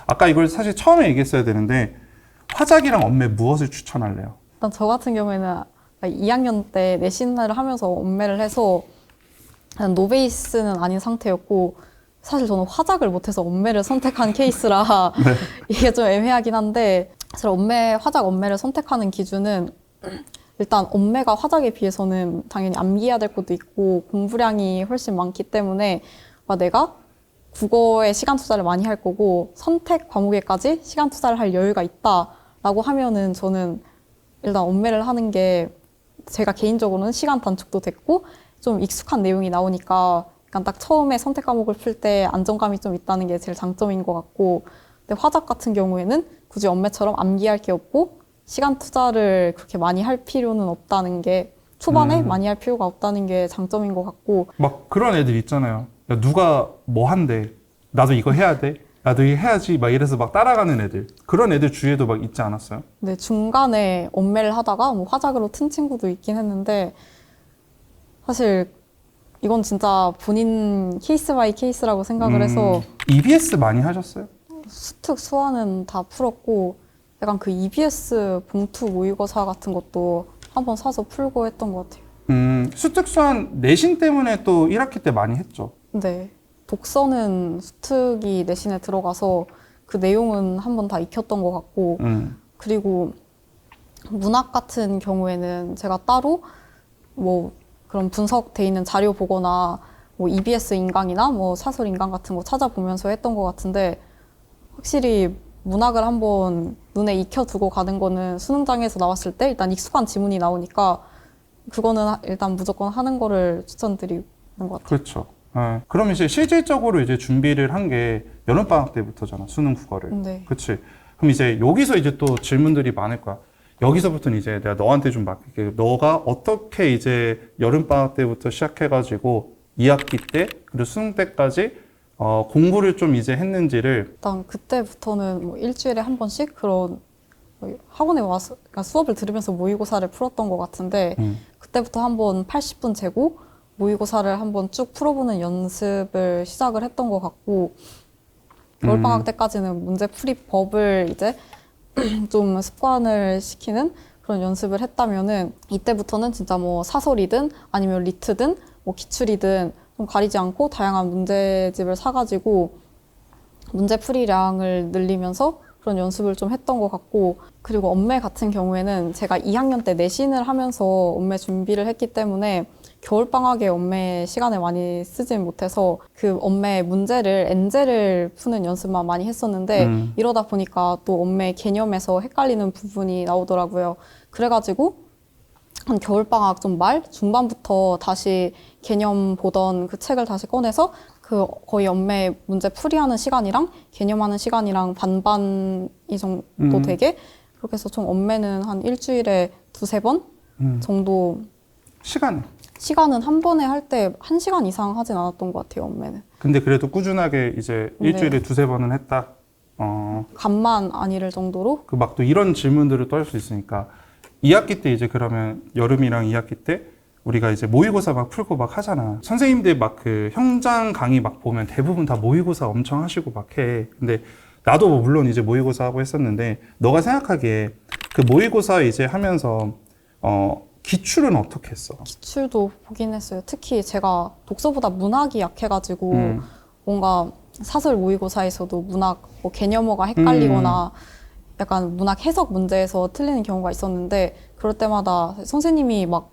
아까 이걸 사실 처음에 얘기했어야 되는데 화작이랑 엄매 무엇을 추천할래요? 일단 저 같은 경우에는 2학년 때 내신을 하면서 엄매를 해서 노베이스는 아닌 상태였고 사실 저는 화작을 못해서 엄매를 선택한 케이스라 네. 이게 좀 애매하긴 한데 사실 화작 엄매를 선택하는 기준은 일단 엄매가 화작에 비해서는 당연히 암기해야 될 것도 있고 공부량이 훨씬 많기 때문에 내가 국어에 시간 투자를 많이 할 거고 선택 과목에까지 시간 투자를 할 여유가 있다라고 하면은 저는 일단 엄매를 하는 게 제가 개인적으로는 시간 단축도 됐고 좀 익숙한 내용이 나오니까 약간 딱 처음에 선택 과목을 풀 때 안정감이 좀 있다는 게 제일 장점인 것 같고 근데 화작 같은 경우에는 굳이 엄매처럼 암기할 게 없고 시간 투자를 그렇게 많이 할 필요는 없다는 게 초반에 많이 할 필요가 없다는 게 장점인 것 같고 막 그런 애들 있잖아요. 야, 누가 뭐 한대. 나도 이거 해야 돼. 나도 이거 해야지. 막 이래서 막 따라가는 애들. 그런 애들 주위에도 막 있지 않았어요? 근데 중간에 엄매를 하다가 뭐 화작으로 튼 친구도 있긴 했는데 사실 이건 진짜 본인 케이스 바이 케이스라고 생각을 해서 EBS 많이 하셨어요? 수특 수화는 다 풀었고 약간 그 EBS 봉투 모의고사 같은 것도 한번 사서 풀고 했던 것 같아요. 수특수한 내신 때문에 또 1학기 때 많이 했죠. 네. 독서는 수특이 내신에 들어가서 그 내용은 한번 다 익혔던 것 같고 그리고 문학 같은 경우에는 제가 따로 뭐 그런 분석돼 있는 자료 보거나 뭐 EBS 인강이나 뭐 사설 인강 같은 거 찾아보면서 했던 것 같은데 확실히 문학을 한번 눈에 익혀두고 가는 거는 수능장에서 나왔을 때 일단 익숙한 지문이 나오니까 그거는 일단 무조건 하는 거를 추천드리는 것 같아요. 그렇죠. 네. 그럼 이제 실질적으로 이제 준비를 한 게 여름방학 때부터잖아, 수능 국어를. 네. 그치? 그럼 이제 여기서 이제 또 질문들이 많을 거야. 여기서부터는 이제 내가 너한테 좀 맡길게. 너가 어떻게 이제 여름방학 때부터 시작해가지고 2학기 때, 그리고 수능 때까지 공부를 좀 이제 했는지를. 일단 그때부터는 뭐 일주일에 한 번씩 그런 학원에 와서 그러니까 수업을 들으면서 모의고사를 풀었던 것 같은데 그때부터 한번 80분 재고 모의고사를 한번 쭉 풀어보는 연습을 시작을 했던 것 같고 겨울방학 때까지는 문제풀이법을 이제 좀 습관을 시키는 그런 연습을 했다면은 이때부터는 진짜 뭐 사설이든 아니면 리트든 뭐 기출이든 좀 가리지 않고 다양한 문제집을 사가지고 문제풀이량을 늘리면서 그런 연습을 좀 했던 것 같고 그리고 엄매 같은 경우에는 제가 2학년 때 내신을 하면서 엄매 준비를 했기 때문에 겨울방학에 엄매 시간을 많이 쓰진 못해서 그 엄매 문제를 엔제를 푸는 연습만 많이 했었는데 이러다 보니까 또 엄매 개념에서 헷갈리는 부분이 나오더라고요. 그래가지고 한 겨울방학 좀 중반부터 다시 개념 보던 그 책을 다시 꺼내서 그 거의 엄매 문제 풀이하는 시간이랑 개념하는 시간이랑 반반이 정도 되게 그렇게 해서 총 엄매는 한 일주일에 2-3번 정도 시간은 한 번에 할 때 1시간 이상 하진 않았던 것 같아요, 엄매는. 근데 그래도 꾸준하게 이제 일주일에 2-3번은 했다? 간만 아니를 정도로? 그 막 또 이런 질문들을 또 할 수 있으니까 2학기 때 이제 그러면 여름이랑 2학기 때 우리가 이제 모의고사 막 풀고 막 하잖아. 선생님들 막 그 형장 강의 막 보면 대부분 다 모의고사 엄청 하시고 막 해. 근데 나도 뭐 물론 이제 모의고사 하고 했었는데 너가 생각하기에 그 모의고사 이제 하면서 기출은 어떻게 했어? 기출도 보긴 했어요. 특히 제가 독서보다 문학이 약해가지고 뭔가 사설 모의고사에서도 문학 뭐 개념어가 헷갈리거나 약간 문학 해석 문제에서 틀리는 경우가 있었는데 그럴 때마다 선생님이 막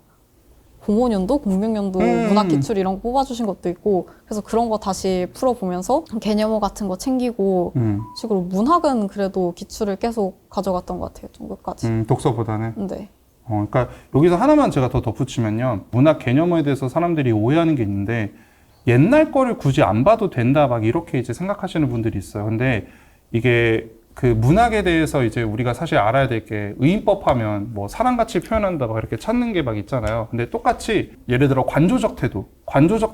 05년도, 06년도 문학 기출 이런 거 뽑아주신 것도 있고 그래서 그런 거 다시 풀어보면서 개념어 같은 거 챙기고 식으로 문학은 그래도 기출을 계속 가져갔던 것 같아요. 좀 끝까지. 독서보다는? 네. 그러니까 여기서 하나만 제가 더 덧붙이면요. 문학 개념어에 대해서 사람들이 오해하는 게 있는데 옛날 거를 굳이 안 봐도 된다 막 이렇게 이제 생각하시는 분들이 있어요. 근데 이게 그 문학에 대해서 이제 우리가 사실 알아야 될 게 의인법 하면 뭐 사람같이 표현한다 막 이렇게 찾는 게 막 있잖아요. 근데 똑같이 예를 들어 관조적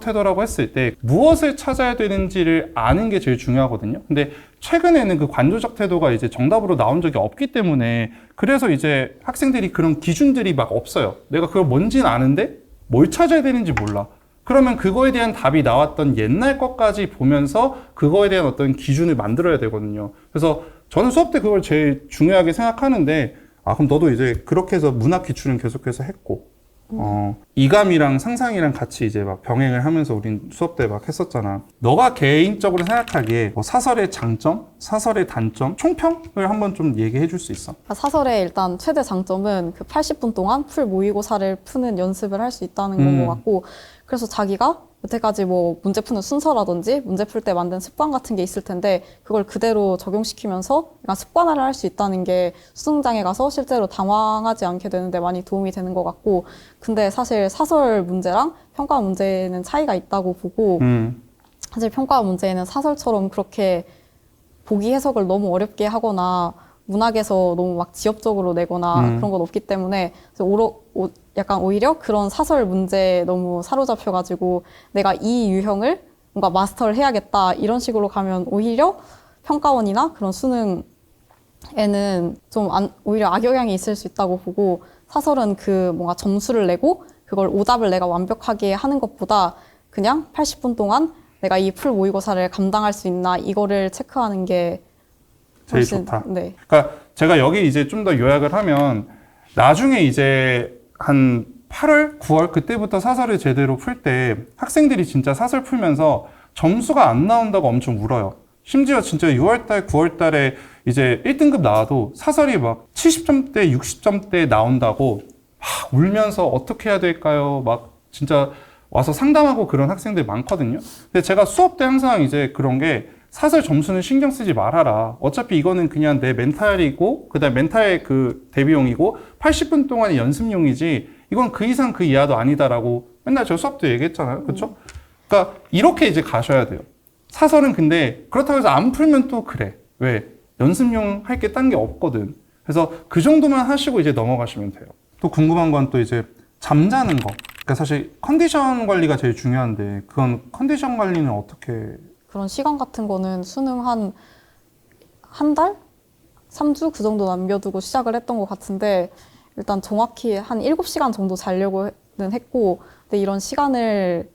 태도라고 했을 때 무엇을 찾아야 되는지를 아는 게 제일 중요하거든요. 근데 최근에는 그 관조적 태도가 이제 정답으로 나온 적이 없기 때문에 그래서 이제 학생들이 그런 기준들이 막 없어요. 내가 그걸 뭔지는 아는데 뭘 찾아야 되는지 몰라. 그러면 그거에 대한 답이 나왔던 옛날 것까지 보면서 그거에 대한 어떤 기준을 만들어야 되거든요. 그래서 저는 수업 때 그걸 제일 중요하게 생각하는데, 그럼 너도 이제 그렇게 해서 문학 기출은 계속해서 했고, 이감이랑 상상이랑 같이 이제 막 병행을 하면서 우린 수업 때 막 했었잖아. 너가 개인적으로 생각하기에 뭐 사설의 장점, 사설의 단점, 총평을 한번 좀 얘기해 줄 수 있어? 사설의 일단 최대 장점은 그 80분 동안 풀 모의고사를 푸는 연습을 할 수 있다는 건 것 같고, 그래서 자기가 여태까지 뭐 문제 푸는 순서라든지 문제 풀 때 만든 습관 같은 게 있을 텐데 그걸 그대로 적용시키면서 약간 습관화를 할 수 있다는 게 수능장에 가서 실제로 당황하지 않게 되는데 많이 도움이 되는 것 같고, 근데 사실 사설 문제랑 평가 문제는 차이가 있다고 보고, 사실 평가 문제는 사설처럼 그렇게 보기 해석을 너무 어렵게 하거나 문학에서 너무 막 지엽적으로 내거나 그런 건 없기 때문에 약간 오히려 그런 사설 문제에 너무 사로잡혀가지고 내가 이 유형을 뭔가 마스터를 해야겠다 이런 식으로 가면 오히려 평가원이나 그런 수능에는 좀 오히려 악영향이 있을 수 있다고 보고, 사설은 그 뭔가 점수를 내고 그걸 오답을 내가 완벽하게 하는 것보다 그냥 80분 동안 내가 이 풀 모의고사를 감당할 수 있나 이거를 체크하는 게 제일 좋다. 네. 그러니까 제가 여기 이제 좀 더 요약을 하면, 나중에 이제 한 8월, 9월 그때부터 사설을 제대로 풀 때 학생들이 진짜 사설 풀면서 점수가 안 나온다고 엄청 울어요. 심지어 진짜 6월달, 9월달에 이제 1등급 나와도 사설이 막 70점대, 60점대 나온다고 막 울면서 어떻게 해야 될까요? 막 진짜 와서 상담하고 그런 학생들이 많거든요. 근데 제가 수업 때 항상 이제 그런 게, 사설 점수는 신경 쓰지 말아라. 어차피 이거는 그냥 내 멘탈이고, 그 다음에 멘탈 그 대비용이고, 80분 동안의 연습용이지, 이건 그 이상 그 이하도 아니다라고 맨날 저 수업 때 얘기했잖아요. 그쵸? 그러니까 이렇게 이제 가셔야 돼요. 사설은 근데 그렇다고 해서 안 풀면 또 그래. 왜? 연습용 할 게 딴 게 없거든. 그래서 그 정도만 하시고 이제 넘어가시면 돼요. 또 궁금한 건 또 이제 잠자는 거. 그러니까 사실 컨디션 관리가 제일 중요한데, 그건 컨디션 관리는 어떻게? 그런 시간 같은 거는 수능 한 달? 3주 그 정도 남겨두고 시작을 했던 것 같은데, 일단 정확히 한 7시간 정도 자려고는 했고, 근데 이런 시간을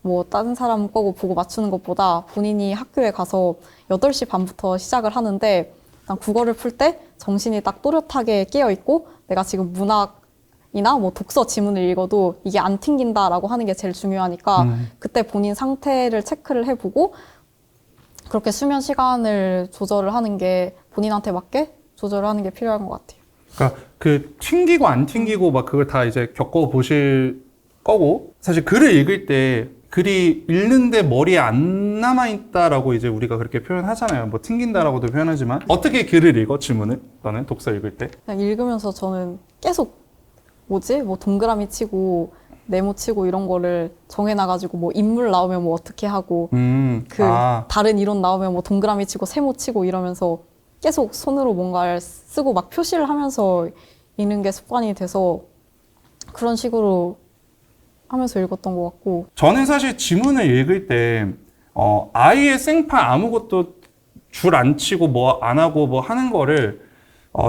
뭐 다른 사람 거고 보고 맞추는 것보다 본인이 학교에 가서 8시 반부터 시작을 하는데, 일단 국어를 풀 때 정신이 딱 또렷하게 깨어있고 내가 지금 문학이나 뭐 독서 지문을 읽어도 이게 안 튕긴다라고 하는 게 제일 중요하니까 그때 본인 상태를 체크를 해보고 그렇게 수면 시간을 조절을 하는 게, 본인한테 맞게 조절을 하는 게 필요한 것 같아요. 그러니까 그 튕기고 안 튕기고 막 그걸 다 이제 겪어보실 거고, 사실 글을 읽을 때 글이 읽는데 머리에 안 남아있다라고 이제 우리가 그렇게 표현하잖아요. 뭐 튕긴다라고도 표현하지만, 어떻게 글을 읽어? 지문을? 너는 독서 읽을 때? 그냥 읽으면서 저는 계속 뭐 동그라미 치고 네모 치고 이런 거를 정해놔가지고, 뭐 인물 나오면 뭐 어떻게 하고 다른 이론 나오면 뭐 동그라미 치고 세모 치고 이러면서 계속 손으로 뭔가를 쓰고 막 표시를 하면서 읽는 게 습관이 돼서 그런 식으로 하면서 읽었던 것 같고. 저는 사실 지문을 읽을 때 아예 생판 아무것도 줄 안 치고 뭐 안 하고 뭐 하는 거를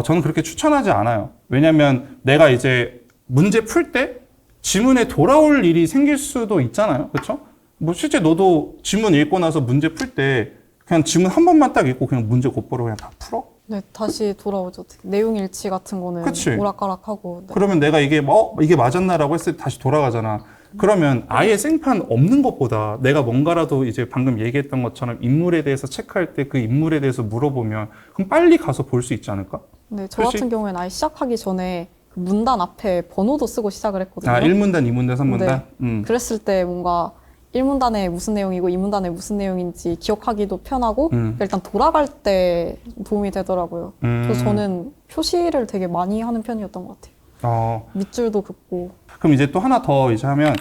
저는 그렇게 추천하지 않아요. 왜냐면 내가 이제 문제 풀 때 지문에 돌아올 일이 생길 수도 있잖아요. 그렇죠? 뭐 실제 너도 지문 읽고 나서 문제 풀 때 그냥 지문 한 번만 딱 읽고 그냥 문제 곧바로 그냥 다 풀어? 네, 다시 돌아오죠. 내용 일치 같은 거는 그치? 오락가락하고. 네. 그러면 내가 이게 이게 맞았나라고 했을 때 다시 돌아가잖아. 그러면 아예 생판 없는 것보다 내가 뭔가라도 이제 방금 얘기했던 것처럼 인물에 대해서 체크할 때 그 인물에 대해서 물어보면 그럼 빨리 가서 볼 수 있지 않을까? 네, 저 같은 경우에는 아예 시작하기 전에 그 문단 앞에 번호도 쓰고 시작을 했거든요. 1문단, 2문단, 3문단? 네. 그랬을 때 뭔가 1문단에 무슨 내용이고 2문단에 무슨 내용인지 기억하기도 편하고 일단 돌아갈 때 도움이 되더라고요. 그래서 저는 표시를 되게 많이 하는 편이었던 것 같아요. 밑줄도 긋고. 그럼 이제 또 하나 더 이제 하면,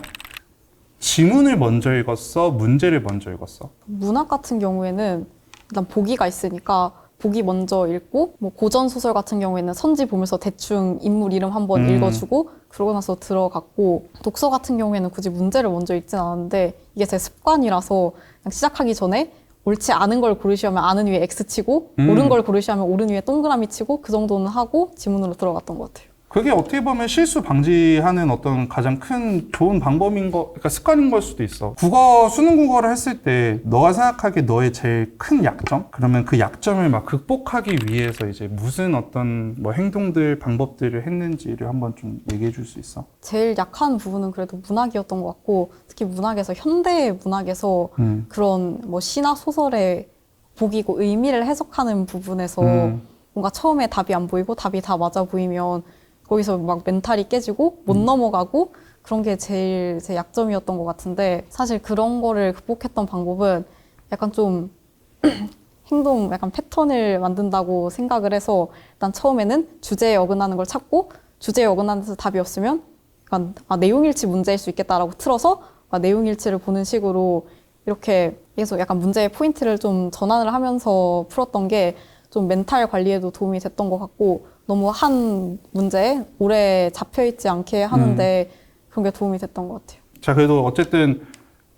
지문을 먼저 읽었어? 문제를 먼저 읽었어? 문학 같은 경우에는 일단 보기가 있으니까 보기 먼저 읽고, 뭐 고전 소설 같은 경우에는 선지 보면서 대충 인물 이름 한번 읽어주고 그러고 나서 들어갔고, 독서 같은 경우에는 굳이 문제를 먼저 읽진 않았는데 이게 제 습관이라서 그냥 시작하기 전에 옳지 않은 걸 고르시면 아는 위에 X 치고 옳은 걸 고르시면 옳은 위에 동그라미 치고 그 정도는 하고 지문으로 들어갔던 것 같아요. 그게 어떻게 보면 실수 방지하는 어떤 가장 큰 좋은 방법인 그러니까 습관인 걸 수도 있어. 수능 국어를 했을 때 너가 생각하기에 너의 제일 큰 약점? 그러면 그 약점을 막 극복하기 위해서 이제 무슨 어떤 뭐 행동들, 방법들을 했는지를 한번 좀 얘기해 줄 수 있어? 제일 약한 부분은 그래도 문학이었던 것 같고, 특히 문학에서, 현대 문학에서 그런 뭐 시나 소설의 복이고 의미를 해석하는 부분에서 뭔가 처음에 답이 안 보이고 답이 다 맞아 보이면 거기서 막 멘탈이 깨지고 못 넘어가고, 그런 게 제일 제 약점이었던 것 같은데, 사실 그런 거를 극복했던 방법은 약간 좀 행동 약간 패턴을 만든다고 생각을 해서, 일단 처음에는 주제에 어긋나는 걸 찾고, 주제에 어긋나는 데서 답이 없으면 약간 내용일치 문제일 수 있겠다라고 틀어서 내용일치를 보는 식으로 이렇게 계속 약간 문제의 포인트를 좀 전환을 하면서 풀었던 게 좀 멘탈 관리에도 도움이 됐던 것 같고, 너무 한 문제에 오래 잡혀있지 않게 하는데 그런 게 도움이 됐던 것 같아요. 자, 그래도 어쨌든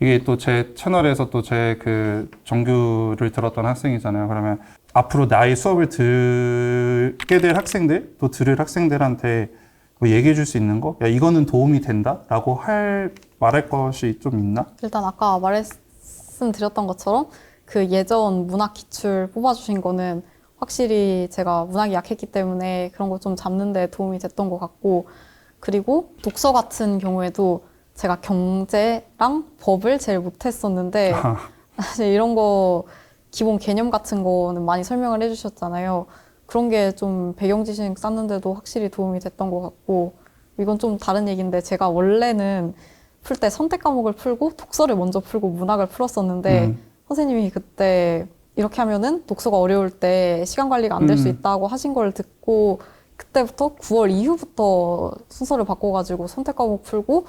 이게 또 제 채널에서 또 제 그 정규를 들었던 학생이잖아요. 그러면 앞으로 나의 수업을 듣게 될 학생들, 또 들을 학생들한테 뭐 얘기해 줄 수 있는 거? 야, 이거는 도움이 된다? 라고 말할 것이 좀 있나? 일단 아까 말씀드렸던 것처럼 그 예전 문학 기출 뽑아주신 거는 확실히 제가 문학이 약했기 때문에 그런 거 좀 잡는 데 도움이 됐던 것 같고, 그리고 독서 같은 경우에도 제가 경제랑 법을 제일 못했었는데 사실 이런 거 기본 개념 같은 거는 많이 설명을 해주셨잖아요. 그런 게 좀 배경 지식 쌓는데도 확실히 도움이 됐던 것 같고, 이건 좀 다른 얘기인데, 제가 원래는 풀 때 선택 과목을 풀고 독서를 먼저 풀고 문학을 풀었었는데 선생님이 그때 이렇게 하면은 독서가 어려울 때 시간 관리가 안 될 수 있다고 하신 걸 듣고, 그때부터 9월 이후부터 순서를 바꿔가지고 선택 과목 풀고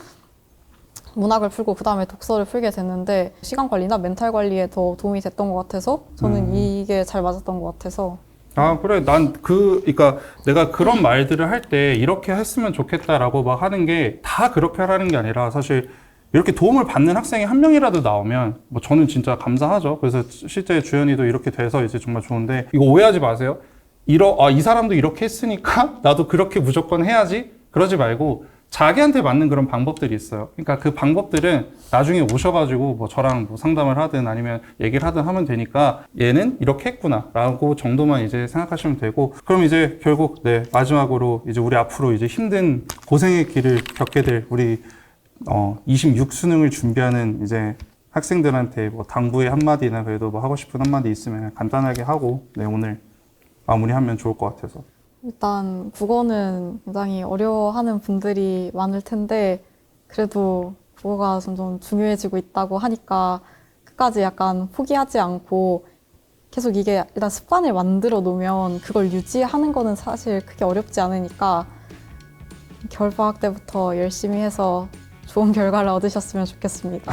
문학을 풀고 그 다음에 독서를 풀게 됐는데, 시간 관리나 멘탈 관리에 더 도움이 됐던 것 같아서 저는 이게 잘 맞았던 것 같아서. 아, 그래. 그러니까 내가 그런 말들을 할 때 이렇게 했으면 좋겠다라고 막 하는 게 다 그렇게 하라는 게 아니라, 사실 이렇게 도움을 받는 학생이 한 명이라도 나오면 뭐 저는 진짜 감사하죠. 그래서 실제 주연이도 이렇게 돼서 이제 정말 좋은데, 이거 오해하지 마세요. 이 사람도 이렇게 했으니까 나도 그렇게 무조건 해야지. 그러지 말고 자기한테 맞는 그런 방법들이 있어요. 그러니까 그 방법들은 나중에 오셔가지고 뭐 저랑 뭐 상담을 하든 아니면 얘기를 하든 하면 되니까, 얘는 이렇게 했구나 라고 정도만 이제 생각하시면 되고, 그럼 이제 결국 마지막으로 이제 우리 앞으로 이제 힘든 고생의 길을 겪게 될 우리 26 수능을 준비하는 이제 학생들한테 뭐 당부의 한마디나 그래도 뭐 하고 싶은 한마디 있으면 간단하게 하고 오늘 마무리하면 좋을 것 같아서. 일단 국어는 굉장히 어려워하는 분들이 많을 텐데, 그래도 국어가 점점 중요해지고 있다고 하니까 끝까지 약간 포기하지 않고 계속 이게 일단 습관을 만들어 놓으면 그걸 유지하는 거는 사실 크게 어렵지 않으니까 겨울방학 때부터 열심히 해서 좋은 결과를 얻으셨으면 좋겠습니다.